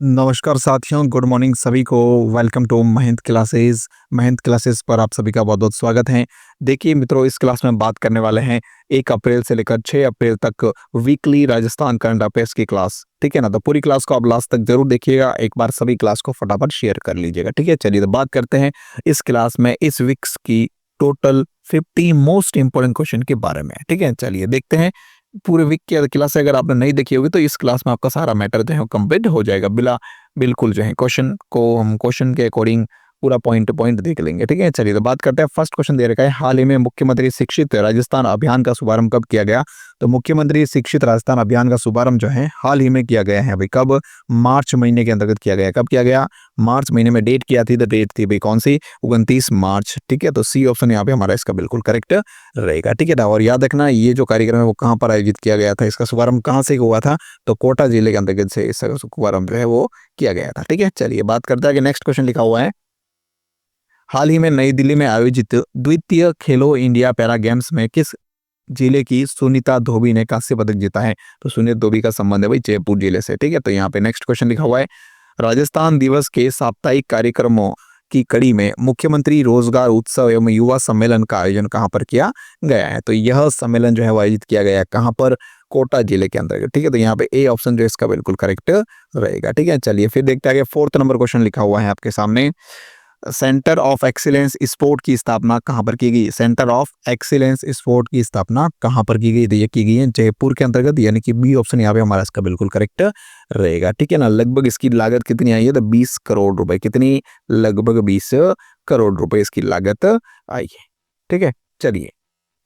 नमस्कार साथियों, good morning सभी को। वेलकम टू महंत क्लासेस पर आप सभी का बहुत बहुत स्वागत है। देखिए मित्रों, इस क्लास में बात करने वाले हैं 1 अप्रैल से लेकर 6 अप्रैल तक वीकली राजस्थान करंट अफेयर्स की क्लास। ठीक है ना, तो पूरी क्लास को आप लास्ट तक जरूर देखिएगा। एक बार सभी क्लास को फटाफट शेयर कर लीजिएगा। ठीक है, चलिए तो बात करते हैं इस क्लास में इस वीक्स की टोटल 50 मोस्ट इंपोर्टेंट क्वेश्चन के बारे में। ठीक है, चलिए देखते हैं। पूरे वीक की क्लास अगर आपने नहीं देखी होगी तो इस क्लास में आपका सारा मैटर जो है कंप्लीट हो जाएगा। बिल्कुल जो है क्वेश्चन को हम क्वेश्चन के अकॉर्डिंग पूरा पॉइंट टू पॉइंट देख लेंगे। ठीक है, चलिए तो बात करते हैं। फर्स्ट क्वेश्चन दे रखा है, हाल ही में मुख्यमंत्री शिक्षित राजस्थान अभियान का शुभारंभ कब किया गया? तो मुख्यमंत्री शिक्षित राजस्थान अभियान का शुभारंभ जो है हाल ही में किया गया है। भाई कब? मार्च महीने के अंतर्गत किया गया। कब किया गया? मार्च महीने में। डेट किया थी, तो डेट थी भाई कौन सी? 29 मार्च। ठीक है, तो सी ऑप्शन यहाँ पे हमारा इसका बिल्कुल करेक्ट रहेगा। ठीक है ना, और याद रखना ये जो कार्यक्रम है वो कहाँ पर आयोजित किया गया था, इसका शुभारंभ कहाँ से हुआ था? तो कोटा जिले के अंतर्गत से इसका शुभारंभ जो है वो किया गया था। ठीक है, चलिए बात करते हैं कि नेक्स्ट क्वेश्चन लिखा हुआ है, हाल ही में नई दिल्ली में आयोजित द्वितीय खेलो इंडिया पैरा गेम्स में किस जिले की सुनीता धोबी ने कांस्य पदक जीता है? तो सुनीता धोबी का संबंध है भाई जयपुर जिले से। ठीक है, तो यहाँ पे नेक्स्ट क्वेश्चन लिखा हुआ है, राजस्थान दिवस के साप्ताहिक कार्यक्रमों की कड़ी में मुख्यमंत्री रोजगार उत्सव एवं युवा सम्मेलन का आयोजन कहां पर किया गया है? तो यह सम्मेलन जो है वो आयोजित किया गया है कहां पर? कोटा जिले के अंतर्गत। ठीक है, तो यहाँ पे ए ऑप्शन जो है इसका बिल्कुल करेक्ट रहेगा। ठीक है, चलिए फिर देखते हैं। फोर्थ नंबर क्वेश्चन लिखा हुआ है आपके सामने, सेंटर ऑफ एक्सीलेंस स्पोर्ट की स्थापना कहां पर की गई? सेंटर ऑफ एक्सीलेंस स्पोर्ट की स्थापना कहां पर की गई? तो ये की गई है जयपुर के अंतर्गत, यानी कि बी ऑप्शन यहाँ पे हमारा इसका बिल्कुल करेक्ट रहेगा। ठीक है ना, लगभग इसकी लागत कितनी आई है? तो 20 करोड़ रुपए। कितनी? लगभग 20 करोड़ रुपए इसकी लागत आई है। ठीक है, चलिए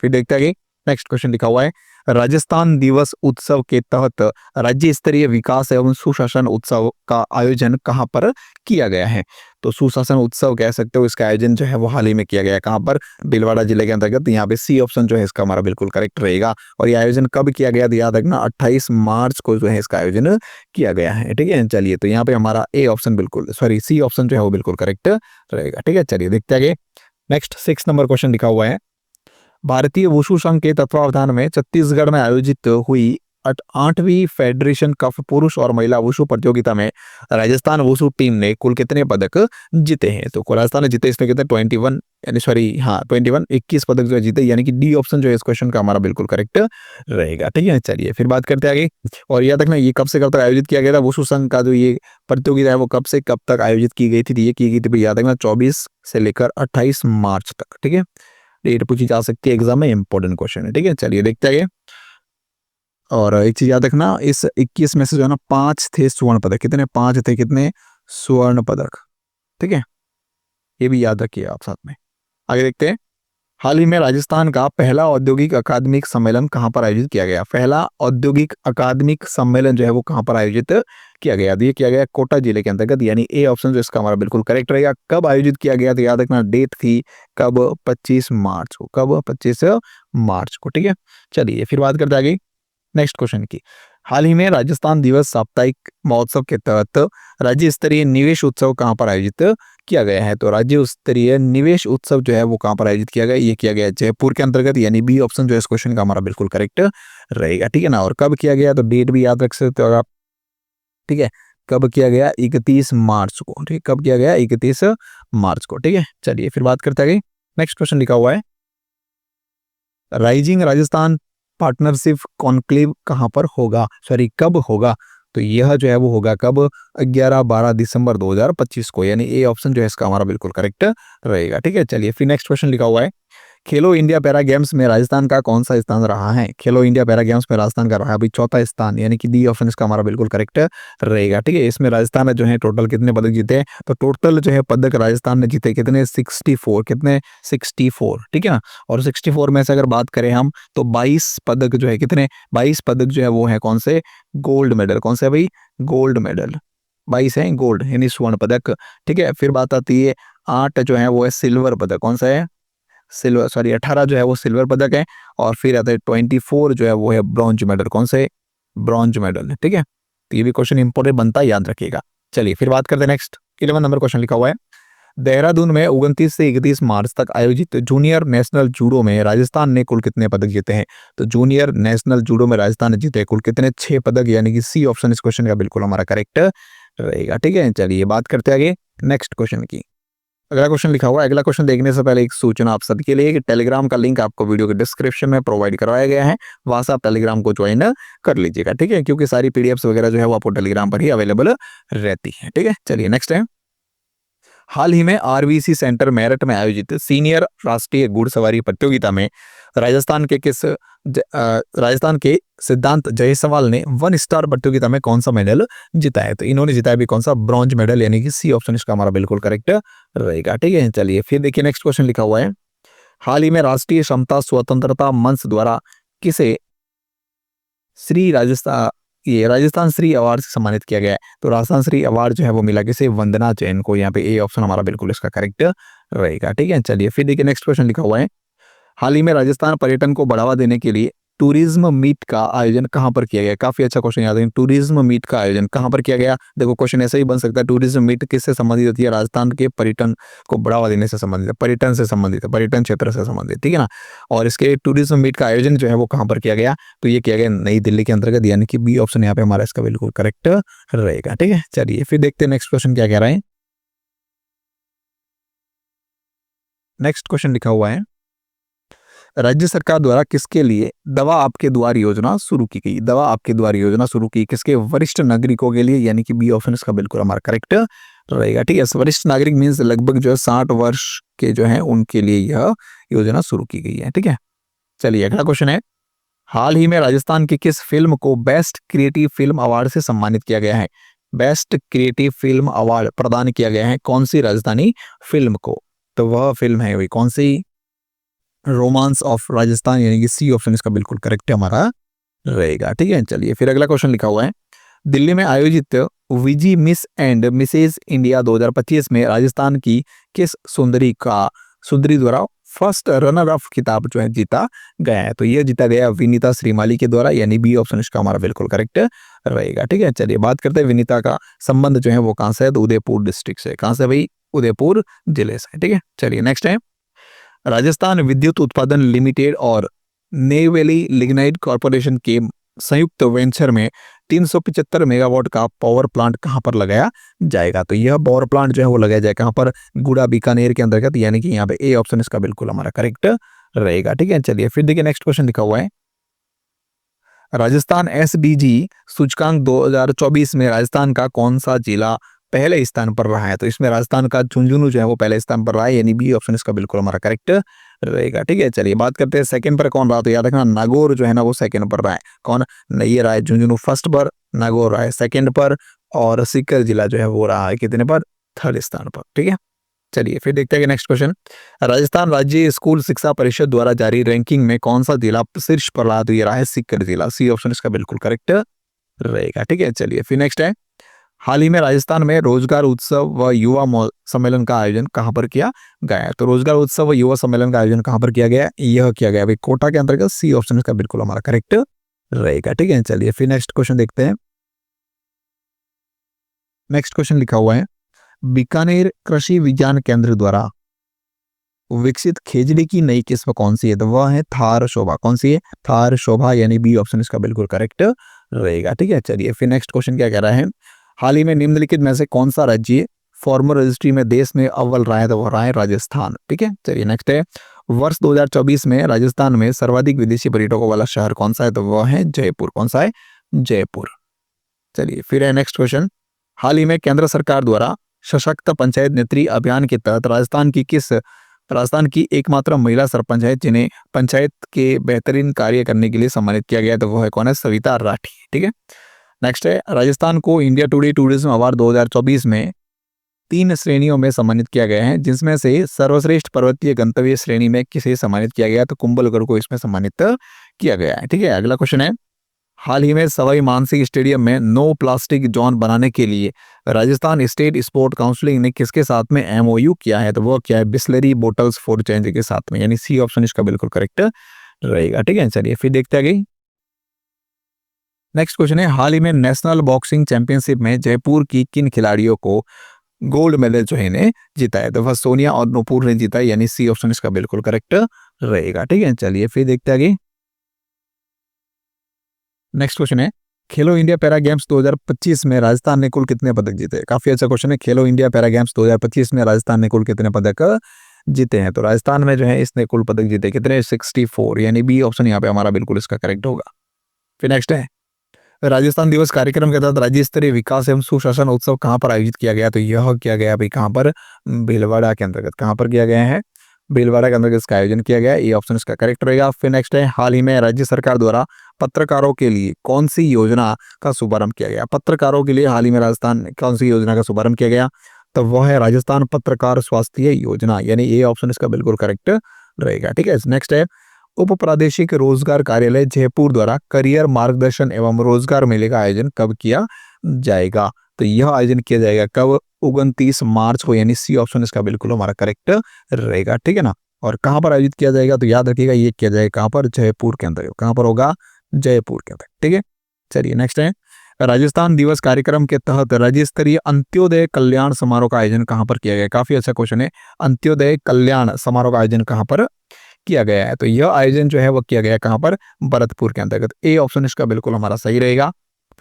फिर देखते हैं। नेक्स्ट क्वेश्चन लिखा हुआ है, राजस्थान दिवस उत्सव के तहत राज्य स्तरीय विकास एवं सुशासन उत्सव का आयोजन कहां पर किया गया है? तो सुशासन उत्सव कह सकते हो, इसका आयोजन जो है वो हाल ही में किया गया है। कहां पर? भीलवाड़ा जिले के अंतर्गत। यहाँ पे सी ऑप्शन जो है इसका हमारा बिल्कुल करेक्ट रहेगा। और ये आयोजन कब किया गया? तो याद रखना 28 मार्च को जो है इसका आयोजन किया गया है। ठीक है, चलिए तो यहाँ पे हमारा ए ऑप्शन बिल्कुल सी ऑप्शन जो है वो बिल्कुल करेक्ट रहेगा। ठीक है, चलिए देखते हैं। नेक्स्ट 6 नंबर क्वेश्चन लिखा हुआ है, भारतीय वुशु संघ के तत्वावधान में छत्तीसगढ़ में आयोजित हुई 8वीं फेडरेशन कप पुरुष और महिला वुशु प्रतियोगिता में राजस्थान वुशु टीम ने कुल कितने पदक जीते हैं? तो राजस्थान ने जीते इसमें कितने? 21, यानी सॉरी हाँ 21 पदक जो है जीते, यानी कि डी ऑप्शन जो है इस क्वेश्चन का हमारा बिल्कुल करेक्ट रहेगा। ठीक है, चलिए फिर बात करते हैं आगे। और याद रखना ये कब से कब तक आयोजित किया गया था? वुशु संघ का जो ये प्रतियोगिता है वो कब से कब तक आयोजित की गई थी? तो ये की गई थी, याद रखना 24 से लेकर 28 मार्च तक। ठीक है, डेट पूछी जा सकती है एग्जाम में, इंपॉर्टेंट क्वेश्चन है। ठीक है, चलिए देखते हैं। और एक चीज याद रखना, इस 21 में से जो है ना 5 थे स्वर्ण पदक। कितने? 5 थे। कितने? स्वर्ण पदक। ठीक है, ये भी याद रखिए आप साथ में। आगे देखते हैं, हाल ही में राजस्थान का पहला औद्योगिक अकादमिक सम्मेलन कहां पर आयोजित किया गया? पहला औद्योगिक अकादमिक सम्मेलन जो है वो कहां पर आयोजित किया गया? ये किया गया कोटा जिले के अंतर्गत, यानी ए ऑप्शन जो इसका हमारा बिल्कुल करेक्ट रहेगा। कब आयोजित किया गया? तो याद रखना डेट थी कब? 25 मार्च को। कब? 25 मार्च को। ठीक है, चलिए फिर बात करते हैं आगे नेक्स्ट क्वेश्चन की, हाल ही में राजस्थान दिवस साप्ताहिक महोत्सव के तहत राज्य स्तरीय निवेश उत्सव कहां पर आयोजित किया गया है? तो राज्य स्तरीय निवेश उत्सव जो है वो कहां पर आयोजित किया गया? ये किया गया जयपुर के अंतर्गत, यानी बी ऑप्शन जो है इस क्वेश्चन का हमारा बिल्कुल करेक्ट रहेगा। ठीक है ना, और कब किया गया? तो डेट भी याद रख सकते हो आप। ठीक है, कब किया गया? 31 मार्च को। ठीक, कब किया गया? 31 मार्च को। ठीक है, चलिए फिर बात करते हैं। नेक्स्ट क्वेश्चन लिखा हुआ है, राइजिंग राजस्थान पार्टनरशिप कॉन्क्लेव कहां पर होगा? सॉरी, कब होगा? तो यह जो है वो होगा कब? 11-12 दिसंबर 2025 को, यानी ए ऑप्शन जो है इसका हमारा बिल्कुल करेक्ट रहेगा। ठीक है, चलिए फिर नेक्स्ट क्वेश्चन लिखा हुआ है, खेलो इंडिया पैरा गेम्स में राजस्थान का कौन सा स्थान रहा है? खेलो इंडिया पैरा गेम्स में राजस्थान का रहा है भाई चौथा स्थान, यानी कि डी ऑप्शन इसका हमारा बिल्कुल करेक्ट रहेगा। ठीक है, इसमें राजस्थान ने जो है टोटल कितने पदक जीते? तो टोटल जो है पदक राजस्थान ने जीते कितने? 64। कितने? 64। ठीक है ना, और 64 में से अगर बात करें हम तो 22 पदक जो है, कितने? 22 पदक जो है वो है कौन से? Gold medal. कौन से भाई? गोल्ड मेडल 22 है गोल्ड, यानी स्वर्ण पदक। ठीक है, फिर बात आती है 8 जो है वो है सिल्वर पदक। कौन सा है? सिल्वर, सॉरी 18 जो है वो सिल्वर पदक है। और फिर आता है 24 जो है वो है ब्रॉन्ज मेडल। कौन से? Bronze medal. ठीक है, तो ये भी क्वेश्चन इंपोर्टेंट बनता है, याद रखिएगा। चलिए फिर बात करते हैं नेक्स्ट 11 नंबर क्वेश्चन लिखा हुआ है, देहरादून में 29 से 31 मार्च तक आयोजित जूनियर नेशनल जूडो में राजस्थान ने कुल कितने पदक जीते हैं? तो जूनियर नेशनल जूडो में राजस्थान ने जीते कुल कितने? 6 पदक, यानी कि सी ऑप्शन इस क्वेश्चन का बिल्कुल हमारा करेक्ट रहेगा। ठीक है, चलिए बात करते हैं आगे नेक्स्ट क्वेश्चन की। अगला क्वेश्चन लिखा हुआ है। अगला क्वेश्चन देखने से पहले एक सूचना आप सबके लिए कि टेलीग्राम का लिंक आपको वीडियो के डिस्क्रिप्शन में प्रोवाइड करवाया गया है, वहां से आप टेलीग्राम को ज्वाइन कर लीजिएगा। ठीक है, क्योंकि सारी पीडीएफ्स वगैरह जो है वो आपको टेलीग्राम पर ही अवेलेबल रहती है। ठीक है, चलिए नेक्स्ट है। हाल ही में आरवीसी सेंटर मेरठ में आयोजित सीनियर राष्ट्रीय घुड़सवारी प्रतियोगिता में राजस्थान के सिद्धांत जायसवाल ने 1 स्टार प्रतियोगिता में कौन सा मेडल जीता है? तो इन्होंने जीता है भी कौन सा? ब्रॉन्ज मेडल, यानी कि सी ऑप्शन इसका हमारा बिल्कुल करेक्ट रहेगा। ठीक है, चलिए फिर देखिए नेक्स्ट क्वेश्चन लिखा हुआ है। हाल ही में राष्ट्रीय समता स्वतंत्रता मंच द्वारा किसे श्री राजस्थान राजस्थान श्री अवार्ड से सम्मानित किया गया है? तो राजस्थान श्री अवार्ड जो है वो मिला किसे? वंदना जैन को। यहाँ पे ए ऑप्शन हमारा बिल्कुल इसका करेक्ट रहेगा। ठीक है, चलिए फिर देखिए नेक्स्ट क्वेश्चन लिखा हुआ है। हाल ही में राजस्थान पर्यटन को बढ़ावा देने के लिए टूरिज्म मीट का आयोजन कहां पर किया गया? काफी अच्छा क्वेश्चन याद है। टूरिज्म मीट का आयोजन कहां पर किया गया? देखो क्वेश्चन ऐसा ही बन सकता है, टूरिज्म मीट किससे संबंधित होती है? राजस्थान के पर्यटन को बढ़ावा देने से संबंधित है, पर्यटन से संबंधित है, पर्यटन क्षेत्र से संबंधित। ठीक है ना। और इसके टूरिज्म मीट का आयोजन जो है वो कहां पर किया गया? तो ये किया गया नई दिल्ली के अंतर्गत, यानी कि बी ऑप्शन यहाँ पे हमारा इसका बिल्कुल करेक्ट रहेगा। ठीक है, चलिए फिर देखते हैं नेक्स्ट क्वेश्चन क्या कह रहा है। नेक्स्ट क्वेश्चन लिखा हुआ है। राज्य सरकार द्वारा किसके लिए दवा आपके द्वार योजना शुरू की गई? दवा आपके द्वार योजना शुरू की किसके? वरिष्ठ नागरिकों के लिए, यानी कि बी ऑप्शन इसका बिल्कुल हमारा करेक्ट रहेगा। ठीक है, वरिष्ठ नागरिक मीन्स लगभग जो है 60 वर्ष के जो है उनके लिए यह योजना शुरू की गई है। ठीक है, चलिए अगला क्वेश्चन है। हाल ही में राजस्थान की किस फिल्म को बेस्ट क्रिएटिव फिल्म अवार्ड से सम्मानित किया गया है? बेस्ट क्रिएटिव फिल्म अवार्ड प्रदान किया गया है कौन सी राजस्थानी फिल्म को? तो वह फिल्म है वही कौन सी? रोमांस ऑफ राजस्थान, यानी कि सी ऑप्शन इसका बिल्कुल करेक्ट हमारा रहेगा। ठीक है, चलिए फिर अगला क्वेश्चन लिखा हुआ है। दिल्ली में आयोजित विजी मिस एंड मिसेज इंडिया 2025 में राजस्थान की किस सुंदरी द्वारा फर्स्ट रनर अप खिताब जो है जीता गया है? तो यह जीता गया विनीता श्रीमाली के द्वारा, यानी बी ऑप्शन इसका हमारा बिल्कुल करेक्ट रहेगा। ठीक है, चलिए बात करते हैं विनीता का संबंध जो है वो कहां से है? तो उदयपुर डिस्ट्रिक्ट से। कहां से भाई? उदयपुर जिले से। ठीक है, चलिए नेक्स्ट है। राजस्थान विद्युत उत्पादन लिमिटेड और नेवेली लिग्नाइट कॉर्पोरेशन के संयुक्त वेंचर में 375 मेगावाट का पावर प्लांट कहां पर लगाया जाएगा? तो यह पावर प्लांट जो है वो लगाया जाएगा कहां पर? गुड़ा बीकानेर के अंतर्गत, यानी कि यहाँ पे ए ऑप्शन इसका बिल्कुल हमारा करेक्ट रहेगा। ठीक है, चलिए फिर देखिए नेक्स्ट क्वेश्चन लिखा हुआ है। राजस्थान एसडीजी सूचकांक 2024 में राजस्थान का कौन सा जिला पहले स्थान पर रहा है? तो इसमें राजस्थान का झुंझुनू जो है वो पहले स्थान पर रहा है, यानी बी ऑप्शन इसका बिल्कुल हमारा करेक्ट रहेगा। ठीक है, चलिए बात करते हैं सेकंड पर कौन रहा? तो याद रखना नागौर जो है ना वो सेकंड पर रहा है। कौन? ये रहा है झुंझुनू फर्स्ट पर, नागौर रहा है सेकंड पर, और सीकर जिला जो है वो रहा है कितने पर? थर्ड स्थान पर। ठीक है, चलिए फिर देखते हैं नेक्स्ट क्वेश्चन। राजस्थान राज्य स्कूल शिक्षा परिषद द्वारा जारी रैंकिंग में कौन सा जिला शीर्ष पर रहा? तो ये रहा है सीकर जिला, सी ऑप्शन इसका बिल्कुल करेक्ट रहेगा। ठीक है, चलिए फिर नेक्स्ट है। हाल ही में राजस्थान में रोजगार उत्सव व युवा सम्मेलन का आयोजन कहां पर किया गया है? तो रोजगार उत्सव व युवा सम्मेलन का आयोजन कहां पर किया गया? यह किया गया भाई कोटा के अंतर्गत, सी ऑप्शन इसका बिल्कुल हमारा करेक्ट रहेगा। ठीक है, चलिए फिर नेक्स्ट क्वेश्चन देखते हैं। नेक्स्ट क्वेश्चन लिखा हुआ है। बीकानेर कृषि विज्ञान केंद्र द्वारा विकसित खेजड़ी की नई किस्म कौन सी है? तो वह है थार शोभा। कौन सी है? थार शोभा, यानी बी ऑप्शन इसका बिल्कुल करेक्ट रहेगा। ठीक है, चलिए फिर नेक्स्ट क्वेश्चन क्या कह रहा है। हाल ही में निम्नलिखित में से कौन सा राज्य फॉर्मर रजिस्ट्री में देश में अव्वल रहा है? तो वह रहा है राजस्थान। ठीक है, चलिए नेक्स्ट है। वर्ष 2024 में राजस्थान में सर्वाधिक विदेशी पर्यटकों वाला शहर कौन सा है? तो वह है जयपुर। कौन सा है? जयपुर। चलिए फिर है नेक्स्ट क्वेश्चन। हाल ही में केंद्र सरकार द्वारा सशक्त पंचायत नेत्री अभियान के तहत राजस्थान की एकमात्र महिला सरपंच है जिन्हें पंचायत के बेहतरीन कार्य करने के लिए सम्मानित किया गया, तो वो है कौन है? सविता राठी। ठीक है, नेक्स्ट है। राजस्थान को इंडिया टुडे टूरिज्म अवार्ड 2024 में 3 श्रेणियों में सम्मानित किया गया है, जिसमें से सर्वश्रेष्ठ पर्वतीय गंतव्य श्रेणी में किसे सम्मानित किया गया? तो कुंभलगढ़ को इसमें सम्मानित किया गया है। ठीक है, अगला क्वेश्चन है। हाल ही में सवाई मानसिंह स्टेडियम में नो प्लास्टिक जोन बनाने के लिए राजस्थान स्टेट स्पोर्ट काउंसिल ने किसके साथ में एमओयू किया है? तो वो क्या है? बिस्लरी बोटल्स फॉर चेंज के साथ में, यानी सी ऑप्शन इसका बिल्कुल करेक्ट रहेगा। ठीक है, चलिए फिर देखते आगे। नेक्स्ट क्वेश्चन है। हाल ही में नेशनल बॉक्सिंग चैंपियनशिप में जयपुर की किन खिलाड़ियों को गोल्ड मेडल जो है इन्हें जीता है? तो वह सोनिया और नूपुर ने जीता है, यानी सी ऑप्शन इसका बिल्कुल करेक्ट रहेगा। ठीक है, चलिए फिर देखते आगे। नेक्स्ट क्वेश्चन है। खेलो इंडिया पैरा गेम्स 2025 में राजस्थान ने कुल कितने पदक जीते? काफी अच्छा क्वेश्चन है। खेलो इंडिया पैरा गेम्स 2025 में राजस्थान ने कुल कितने पदक जीते हैं? तो राजस्थान में जो है इसने कुल पदक जीते कितने? 64, यानी बी ऑप्शन यहाँ पे हमारा बिल्कुल इसका करेक्ट होगा। फिर नेक्स्ट है, राजस्थान दिवस कार्यक्रम के तहत राज्य स्तरीय विकास एवं सुशासन उत्सव कहाँ पर आयोजित किया गया? तो यह किया गया भाई कहाँ पर? भीलवाड़ा के अंतर्गत। कहाँ पर किया गया है? भीलवाड़ा के अंतर्गत इसका आयोजन किया गया। ये ऑप्शन इसका करेक्ट रहेगा। फिर नेक्स्ट है, हाल ही में राज्य सरकार द्वारा पत्रकारों के लिए कौन सी योजना का शुभारंभ किया गया? पत्रकारों के लिए हाल ही में राजस्थान कौन सी योजना का शुभारंभ किया गया? तो वह है राजस्थान पत्रकार स्वास्थ्य योजना, यानी ये ऑप्शन इसका बिल्कुल करेक्ट रहेगा। ठीक है, नेक्स्ट है, उप प्रादेशिक रोजगार कार्यालय जयपुर द्वारा करियर मार्गदर्शन एवं रोजगार मेले का आयोजन कब किया जाएगा? तो यह आयोजन किया जाएगा कब? 29 मार्च को, यानी सी ऑप्शन इसका बिल्कुल हमारा करेक्ट रहेगा। ठीक है ना। और कहां पर आयोजित किया जाएगा? तो याद रखिएगा ये किया जाएगा कहां पर? जयपुर के अंदर। कहां पर होगा? जयपुर के अंदर। ठीक है, चलिए नेक्स्ट है, राजस्थान दिवस कार्यक्रम के तहत राज्य स्तरीय अंत्योदय कल्याण समारोह का आयोजन कहां पर किया गया? काफी अच्छा क्वेश्चन है। अंत्योदय कल्याण समारोह का आयोजन कहां पर किया गया है? तो यह आयोजन जो है वो किया गया कहां पर? भरतपुर के अंतर्गत। ए ऑप्शन इसका बिल्कुल हमारा सही रहेगा।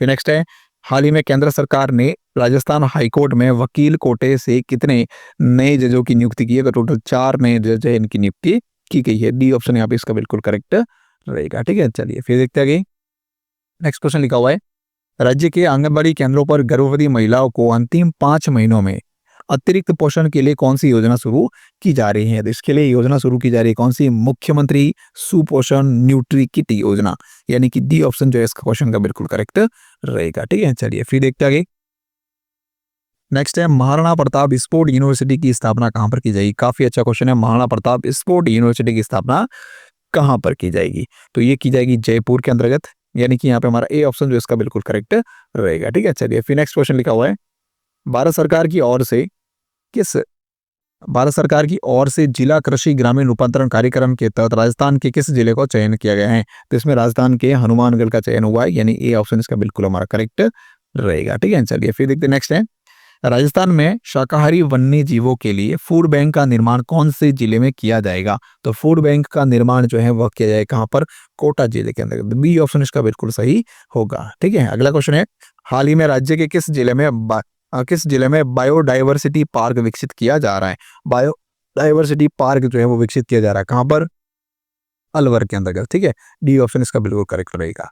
फिर नेक्स्ट है, हाल ही में केंद्र सरकार ने राजस्थान हाईकोर्ट में वकील कोटे से कितने नए जजों की नियुक्ति की है? तो टोटल 4 नए जज है इनकी नियुक्ति की गई है। डी ऑप्शन यहाँ पे इसका बिल्कुल करेक्ट रहेगा। ठीक है, चलिए फिर देखते हैं आगे। नेक्स्ट क्वेश्चन लिखा हुआ है, राज्य के आंगनबाड़ी केंद्रों पर गर्भवती महिलाओं को अंतिम 5 महीनों में अतिरिक्त पोषण के लिए कौन सी योजना शुरू की जा रही है? तो इसके लिए योजना शुरू की जा रही है कौन सी? मुख्यमंत्री सुपोषण न्यूट्री किट योजना, यानी कि डी ऑप्शन जो है इसका क्वेश्चन का बिल्कुल करेक्ट रहेगा। ठीक है, चलिए फिर देखते आगे। नेक्स्ट है, महाराणा प्रताप स्पोर्ट यूनिवर्सिटी की स्थापना कहां पर की जाएगी? काफी अच्छा क्वेश्चन है। महाराणा प्रताप स्पोर्ट यूनिवर्सिटी की स्थापना कहां पर की जाएगी? तो ये की जाएगी जयपुर के अंतर्गत, यानी कि यहाँ पे हमारा ए ऑप्शन जो इसका बिल्कुल करेक्ट रहेगा। ठीक है, चलिए फिर नेक्स्ट क्वेश्चन लिखा हुआ है, भारत सरकार की ओर से किस भारत सरकार की ओर से जिला कृषि ग्रामीण रूपांतरण कार्यक्रम के तहत राजस्थान के किस जिले को चयन किया गया है? तो इसमें राजस्थान के हनुमानगढ़ का चयन हुआ है, यानी ए ऑप्शन इसका बिल्कुल हमारा करेक्ट रहेगा। ठीक है, चलिए फिर देखते नेक्स्ट है, राजस्थान में शाकाहारी वन्य जीवों के लिए फूड बैंक का निर्माण कौन से जिले में किया जाएगा? तो फूड बैंक का निर्माण जो है वह किया जाएगा कहां पर? कोटा जिले के अंदर। बी ऑप्शन इसका बिल्कुल सही होगा। ठीक है, अगला क्वेश्चन है, हाल ही में राज्य के किस जिले में बायोडाइवर्सिटी पार्क विकसित किया जा रहा है? बायोडाइवर्सिटी पार्क जो है वो विकसित किया जा रहा है कहां पर? अलवर के अंतर्गत। ठीक है, डी ऑप्शन इसका बिल्कुल करेक्ट रहेगा।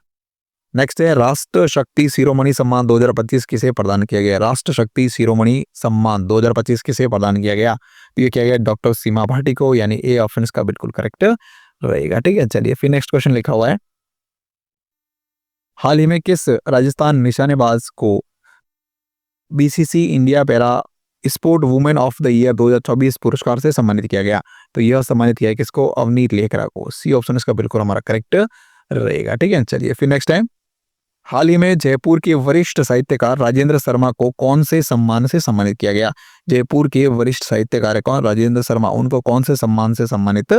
नेक्स्ट है, राष्ट्र शक्ति शिरोमणि सम्मान 2025 किसे प्रदान किया गया? राष्ट्र शक्ति शिरोमणि सम्मान 2025 किसे प्रदान किया गया? तो ये किया गया डॉक्टर सीमा भाटी को, यानी ए ऑप्शन इसका बिल्कुल करेक्ट रहेगा। ठीक है, चलिए फिर नेक्स्ट क्वेश्चन लिखा हुआ है, हाल ही में किस राजस्थान निशानेबाज को BCC India para sport women of the year 2024 पुरस्कार से सम्मानित किया गया? तो यह सम्मानित किया है किसको? अवनीत लेखरा को। सी ऑप्शन इसका बिल्कुल हमारा करेक्ट रहेगा। ठीक है, चलिए फिर नेक्स्ट है, हाल ही में जयपुर के वरिष्ठ साहित्यकार राजेंद्र शर्मा को कौन से सम्मान से सम्मानित किया गया? जयपुर के वरिष्ठ साहित्यकार कौन? राजेंद्र शर्मा, उनको कौन से सम्मान से सम्मानित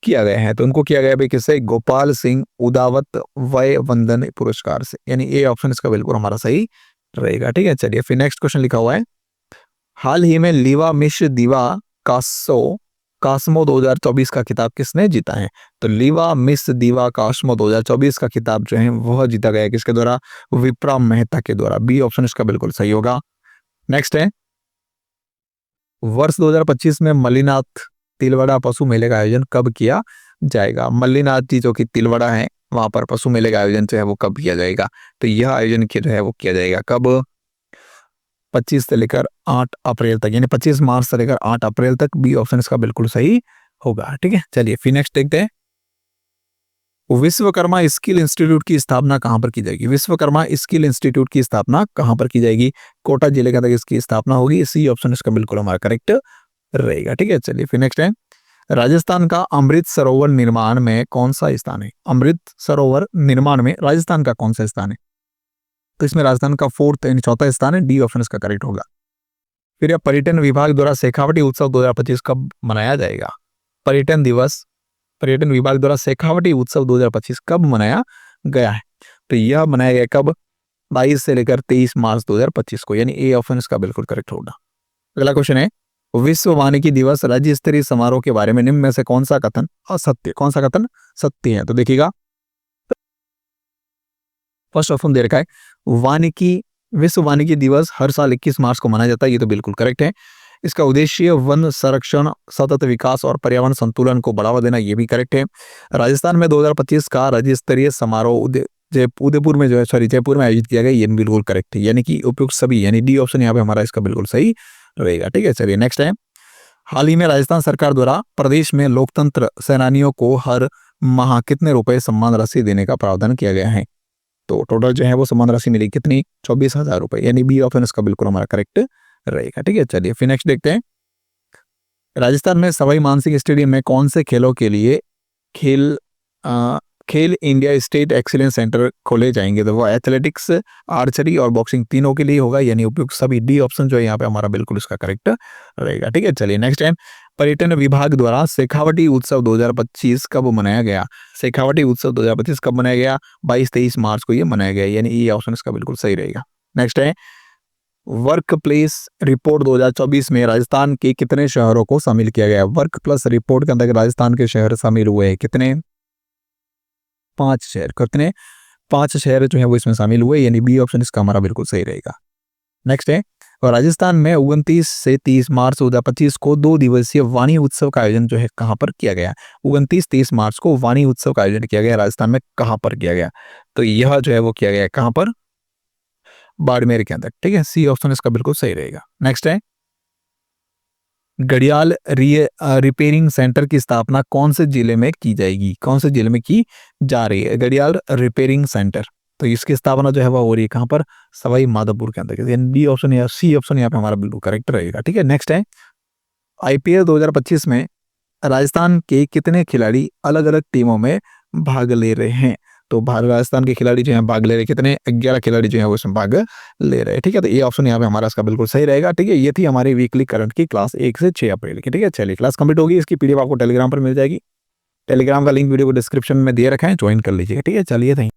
किया गया है? तो उनको किया गया भाई किससे? गोपाल सिंह उदावत वय वंदन पुरस्कार से, यानी ए ऑप्शन इसका बिल्कुल हमारा सही रहेगा। ठीक है, चलिए फिर नेक्स्ट क्वेश्चन लिखा हुआ है, हाल ही में लीवा मिश्र दीवा कास्मो 2024 का खिताब किसने जीता है? तो लीवा मिस दीवा कास्मो 2024 का खिताब जो है वह जीता गया किसके द्वारा? विप्रा मेहता के द्वारा। बी ऑप्शन इसका बिल्कुल सही होगा। नेक्स्ट है, वर्ष 2025 में मल्लीनाथ तिलवाड़ा पशु मेले का आयोजन कब किया जाएगा? मल्लीनाथ जी जो कि तिलवाड़ा है वहां पर पशु मेले का आयोजन जो है वो कब किया जाएगा? तो यह आयोजन जो है वो किया जाएगा कब? 25 से लेकर 8 अप्रैल तक, यानी 25 मार्च से लेकर 8 अप्रैल तक। बी ऑप्शन इसका बिल्कुल सही होगा। ठीक है, चलिए फिर नेक्स्ट देखते हैं, विश्वकर्मा स्किल इंस्टीट्यूट की स्थापना कहां पर की जाएगी? विश्वकर्मा स्किल इंस्टीट्यूट की स्थापना कहां पर की जाएगी? कोटा जिले के अंदर इसकी स्थापना होगी। सी ऑप्शन इसका बिल्कुल हमारा करेक्ट रहेगा। ठीक है, चलिए फिर नेक्स्ट है, राजस्थान का अमृत सरोवर निर्माण में कौन सा स्थान है? अमृत सरोवर निर्माण में राजस्थान का कौन सा स्थान है? तो इसमें राजस्थान का 4th यानी चौथा स्थान है। डी ऑप्शन इसका करेक्ट होगा। फिर पर्यटन विभाग द्वारा शेखावटी उत्सव 2025 कब मनाया जाएगा? पर्यटन विभाग द्वारा शेखावटी उत्सव 2025 कब मनाया गया है? तो यह मनाया गया कब? 22 से लेकर 23 मार्च 2025 को, यानी ए ऑप्शन इसका बिल्कुल करेक्ट होगा। अगला क्वेश्चन है, विश्व वानिकी दिवस राज्य स्तरीय समारोह के बारे में निम्न में से कौन सा कथन असत्य? कौन सा कथन सत्य है? तो देखिएगा, फर्स्ट ऑप्शन दे रखा है वानिकी, विश्व वानिकी दिवस हर साल 21 मार्च को मनाया जाता है, ये तो बिल्कुल करेक्ट है। इसका उद्देश्य वन संरक्षण, सतत विकास और पर्यावरण संतुलन को बढ़ावा देना, ये भी करेक्ट है। राजस्थान में 2025 का राज्य स्तरीय समारोह उदयपुर में जो है जयपुर में आयोजित किया गया, ये बिल्कुल करेक्ट है, यानी कि उपयुक्त सभी, यानी डी ऑप्शन यहाँ पे हमारा इसका बिल्कुल सही रहेगा। ठीक है, चलिए नेक्स्ट है। हाल ही में राजस्थान सरकार द्वारा प्रदेश में लोकतंत्र सेनानियों को हर माह कितने रुपए सम्मान राशि देने का प्रावधान किया गया है? तो टोटल जो है वो सम्मान राशि मिली कितनी? 24,000 रुपए, यानी बी ऑप्शन इसका बिल्कुल हमारा करेक्ट रहेगा। ठीक है, चलिए फिर नेक्स्ट देखते हैं। राजस्थान में सवाई मानसिंह स्टेडियम में कौन से खेलों के लिए खेल इंडिया स्टेट एक्सीलेंस सेंटर खोले जाएंगे? तो वो एथलेटिक्स, आर्चरी और बॉक्सिंग तीनों के लिए होगा, यानी उपयुक्त सभी, डी ऑप्शन जो है यहाँ पे हमारा बिल्कुल इसका करेक्ट रहेगा। ठीक है, चलिए नेक्स्ट है। पर्यटन विभाग द्वारा शेखावटी उत्सव 2025 कब मनाया गया? शेखावटी उत्सव 2025 कब मनाया गया? 22-23 मार्च को ये मनाया गया, यानी ये ऑप्शन इसका बिल्कुल सही रहेगा। नेक्स्ट है। वर्क प्लेस रिपोर्ट 2024 में राजस्थान के कितने शहरों को शामिल किया गया? वर्क प्लस रिपोर्ट के अंदर राजस्थान के शहर शामिल हुए हैं, कितने? 5 शहर। कितने? 5 शहर जो है वो इसमें शामिल हुए, यानी बी ऑप्शन इसका हमारा बिल्कुल सही रहेगा। नेक्स्ट है। और राजस्थान में 29 से 30 मार्च 2025 को 2 दिवसीय वाणी उत्सव का आयोजन जो है कहां पर किया गया? 29-30 मार्च को वाणी उत्सव का आयोजन किया गया राजस्थान में, कहां पर किया गया? तो यह जो है वो किया गया कहां पर? बाड़मेर के अंदर। ठीक है, सी ऑप्शन इसका बिल्कुल सही रहेगा। नेक्स्ट है। घड़ियाल रिपेयरिंग सेंटर की स्थापना कौन से जिले में की जाएगी? कौन से जिले में की जा रही है घड़ियाल रिपेयरिंग सेंटर? तो इसकी स्थापना जो है वो हो रही है कहां पर? सवाई माधोपुर के अंदर। डी ऑप्शन या सी ऑप्शन यहाँ पे हमारा बिल्कुल करेक्ट रहेगा। ठीक है, नेक्स्ट है। आईपीएल 2025 में राजस्थान के कितने खिलाड़ी अलग अलग टीमों में भाग ले रहे हैं? तो राजस्थान के खिलाड़ी जो है भाग ले रहे, कितने? 11 खिलाड़ी जो है वो इसमें भाग ले रहे हैं। ठीक है, तो ये ऑप्शन यहाँ पे हमारा इसका बिल्कुल सही रहेगा। ठीक है, ये थी हमारी वीकली करंट की क्लास 1 से 6 अप्रैल की। ठीक है, चलिए क्लास कंप्लीट होगी, इसकी पीडीएफ आपको टेलीग्राम पर मिल जाएगी। टेलीग्राम का लिंक वीडियो को डिस्क्रिप्शन में दिए रखा है, ज्वाइन कर लीजिएगा। ठीक है, चलिए थैंक